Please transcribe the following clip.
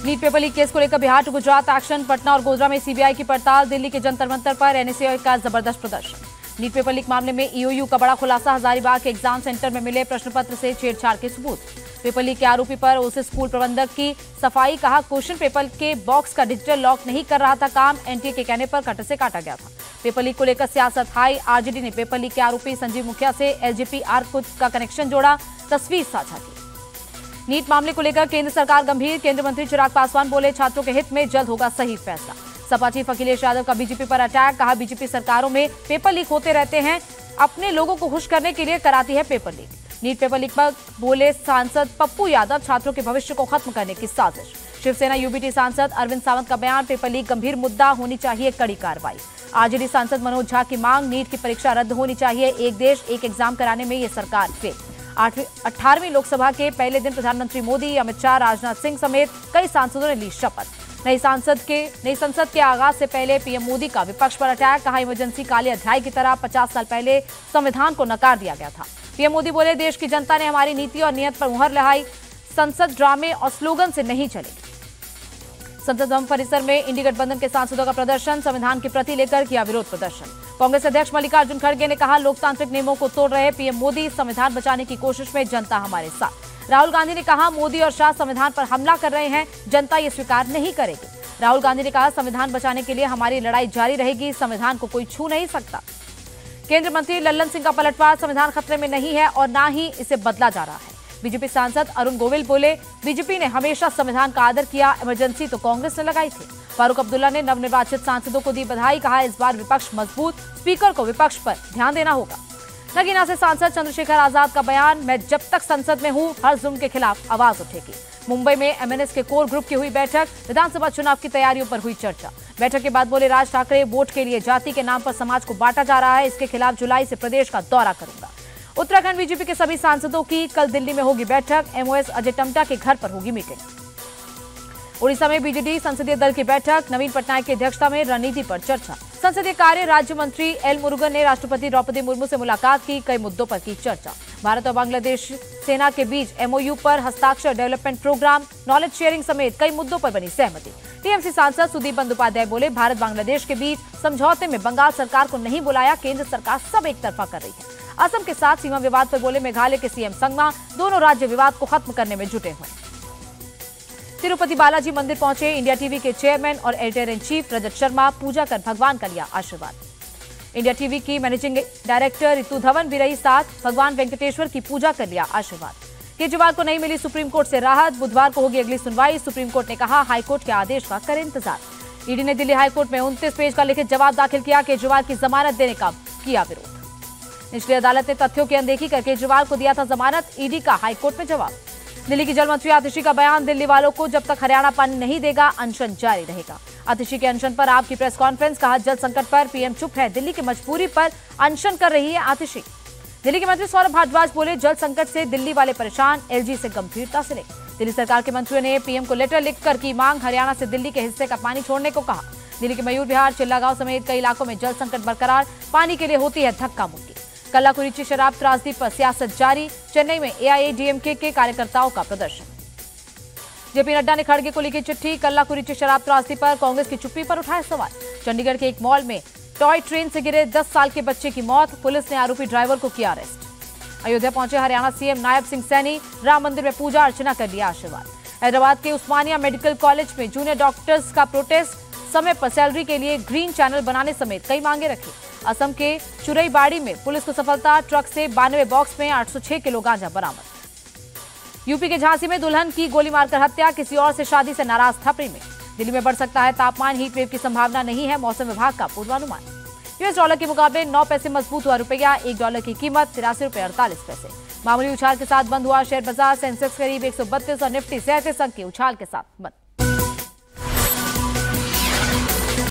NEET paper leak case को लेकर Bihar to Gujarat action. Patna और गोधरा में सीबीआई की पड़ताल। दिल्ली के जंतर मंतर पर एनएसयूआई का जबरदस्त प्रदर्शन। नीट पेपर लीक मामले में ईओयू का बड़ा खुलासा। हजारीबाग के एग्जाम सेंटर में मिले प्रश्न पत्र से छेड़छाड़ के सबूत। पेपर लीक के आरोपी पर ओसे स्कूल प्रबंधक की सफाई। कहा क्वेश्चन पेपर के बॉक्स का डिजिटल लॉक नहीं कर रहा था काम। एनटीए के कहने पर कटर से काटा गया था। पेपर लीक को लेकर सियासत हाई। आरजेडी ने पेपर लीक के आरोपी संजीव मुखिया से एसजीपी आर्कुट का कनेक्शन जोड़ा, तस्वीर साझा की। नीट मामले को लेकर केंद्र सरकार गंभीर। केंद्रीय मंत्री चिराग पासवान बोले छात्रों के हित में जल्द होगा सही फैसला। सपा चीफ अखिलेश यादव का बीजेपी पर अटैक। कहा बीजेपी सरकारों में पेपर लीक होते रहते हैं, अपने लोगों को खुश करने के लिए कराती है paper leak. NEET paper leak पर बोले सांसद पप्पू यादव छात्रों के भविष्य को खत्म करने की साजिश। शिवसेना यूबीटी सांसद अरविंद सावंत का बयान। पेपर लीक गंभीर मुद्दा, होनी चाहिए कड़ी कार्रवाई। आरजेडी सांसद मनोज झा की मांग। नीट की परीक्षा रद्द होनी चाहिए। एक देश एक एग्जाम कराने में ये सरकार फेल। 18वीं लोकसभा के पहले दिन प्रधानमंत्री मोदी, अमित शाह, राजनाथ सिंह समेत कई सांसदों ने ली शपथ। नई संसद के आगाज से पहले पीएम मोदी का विपक्ष पर अटैक। कहा इमरजेंसी काले अध्याय की तरह 50 साल पहले संविधान को नकार दिया गया था। पीएम मोदी बोले देश की जनता ने हमारी नीति और नियत पर मुहर लगाई। संसद ड्रामे और स्लोगन से नहीं चलेगी। संसद भवन परिसर में इंडी गठबंधन के सांसदों का प्रदर्शन। संविधान की प्रति लेकर किया विरोध प्रदर्शन। कांग्रेस अध्यक्ष मल्लिकार्जुन खड़गे ने कहा लोकतांत्रिक नियमों को तोड़ रहे पीएम मोदी। संविधान बचाने की कोशिश में जनता हमारे साथ। राहुल गांधी ने कहा मोदी और शाह संविधान पर हमला कर रहे हैं, जनता ये स्वीकार नहीं करेगी। राहुल गांधी ने कहा संविधान बचाने के लिए हमारी लड़ाई जारी रहेगी, संविधान को कोई छू नहीं सकता। केंद्रीय मंत्री लल्लन सिंह का पलटवार। संविधान खतरे में नहीं है और न ही इसे बदला जा रहा है। बीजेपी सांसद अरुण गोविल बोले बीजेपी ने हमेशा संविधान का आदर किया, इमरजेंसी तो कांग्रेस ने लगाई थी। फारूक अब्दुल्ला ने नवनिर्वाचित सांसदों को दी बधाई। कहा इस बार विपक्ष मजबूत, स्पीकर को विपक्ष पर ध्यान देना होगा। नगीना से सांसद चंद्रशेखर आजाद का बयान। मैं जब तक संसद में हूं हर जुल्म के खिलाफ आवाज उठेगी। मुंबई में एमएनएस के कोर ग्रुप की हुई बैठक। विधानसभा चुनाव की तैयारियों पर हुई चर्चा। बैठक के बाद बोले राज ठाकरे वोट के लिए जाति के नाम पर समाज को बांटा जा रहा है, इसके खिलाफ जुलाई से प्रदेश का दौरा करूंगा। उत्तराखंड बीजेपी के सभी सांसदों की कल दिल्ली में होगी बैठक। एमओएस अजय टम्टा के घर पर होगी मीटिंग। उड़ीसा में बीजेडी संसदीय दल की बैठक। नवीन पटनायक की अध्यक्षता में रणनीति पर चर्चा। संसदीय कार्य राज्य मंत्री एल मुरुगन ने राष्ट्रपति द्रौपदी मुर्मू से मुलाकात की। कई मुद्दों पर की चर्चा। भारत और बांग्लादेश सेना के बीच एमओयू पर हस्ताक्षर। डेवलपमेंट प्रोग्राम, नॉलेज शेयरिंग समेत कई मुद्दों पर बनी सहमति। टीएमसी सांसद सुदीप बंदोपाध्याय बोले भारत बांग्लादेश के बीच समझौते में बंगाल सरकार को नहीं बुलाया, केंद्र सरकार सब एक तरफा कर रही है। असम के साथ सीमा विवाद पर बोले मेघालय के सीएम संगमा, दोनों राज्य विवाद को खत्म करने में जुटे हुए। तिरुपति बालाजी मंदिर पहुंचे इंडिया टीवी के चेयरमैन और editor in chief Rajat Sharma. पूजा कर भगवान का लिया आशीर्वाद। इंडिया टीवी की मैनेजिंग डायरेक्टर रितु धवन भी रही साथ। भगवान वेंकटेश्वर की पूजा कर लिया आशीर्वाद। केजरीवाल को नहीं मिली सुप्रीम कोर्ट से राहत। बुधवार को होगी अगली सुनवाई। सुप्रीम कोर्ट ने कहा हाईकोर्ट के आदेश का करे इंतजार। ईडी ने दिल्ली हाईकोर्ट में 29 पेज का लिखित जवाब दाखिल किया। केजरीवाल की जमानत देने का किया विरोध। निचली अदालत ने तथ्यों की अनदेखी कर केजरीवाल को दिया था जमानत। ईडी का हाईकोर्ट में जवाब। दिल्ली की जल मंत्री आतिशी का बयान। दिल्ली वालों को जब तक हरियाणा पानी नहीं देगा अनशन जारी रहेगा। आतिशी के अनशन पर आप की प्रेस कॉन्फ्रेंस। कहा जल संकट पर पीएम चुप है, दिल्ली की मजबूरी पर अनशन कर रही है आतिशी। दिल्ली के मंत्री सौरभ भारद्वाज बोले जल संकट से दिल्ली वाले परेशान, एलजी से गंभीरता से लें। दिल्ली सरकार के मंत्रियों ने पीएम को लेटर लिखकर की मांग। हरियाणा से दिल्ली के हिस्से का पानी छोड़ने को कहा। दिल्ली के मयूर विहार, चिल्लागांव समेत कई इलाकों में जल संकट बरकरार। पानी के लिए होती है धक्का मुक्की। कल्लाकुरिची शराब त्रासदी पर सियासत जारी। चेन्नई में एआईएडीएमके के कार्यकर्ताओं का प्रदर्शन। जेपी नड्डा ने खड़गे को लिखी चिट्ठी। कल्लाकुरिची शराब त्रासदी पर कांग्रेस की चुप्पी पर उठाए सवाल। चंडीगढ़ के एक मॉल में टॉय ट्रेन से गिरे 10 साल के बच्चे की मौत। पुलिस ने आरोपी ड्राइवर को किया अरेस्ट। अयोध्या पहुंचे हरियाणा सीएम नायब सिंह सैनी। राम मंदिर में पूजा अर्चना कर लिया आशीर्वाद। हैदराबाद के उस्मानिया मेडिकल कॉलेज में जूनियर डॉक्टर्स का प्रोटेस्ट। समय पर सैलरी के लिए ग्रीन चैनल बनाने समेत कई मांगे रखी। असम के चुरईबाड़ी में पुलिस को सफलता। ट्रक से 92 बॉक्स में 806 किलो गांजा बरामद। यूपी के झांसी में दुल्हन की गोली मारकर हत्या। किसी और से शादी से नाराज था प्रेमी। दिल्ली में बढ़ सकता है तापमान, हीट वेव की संभावना नहीं है, मौसम विभाग का पूर्वानुमान। यूएस डॉलर के मुकाबले 9 पैसे मजबूत हुआ रुपया। $1 की कीमत 83 रुपये 48 पैसे। मामूली उछाल के साथ बंद हुआ शेयर बाजार। सेंसेक्स करीब 132 और निफ्टी 37 अंक के उछाल के साथ बंद।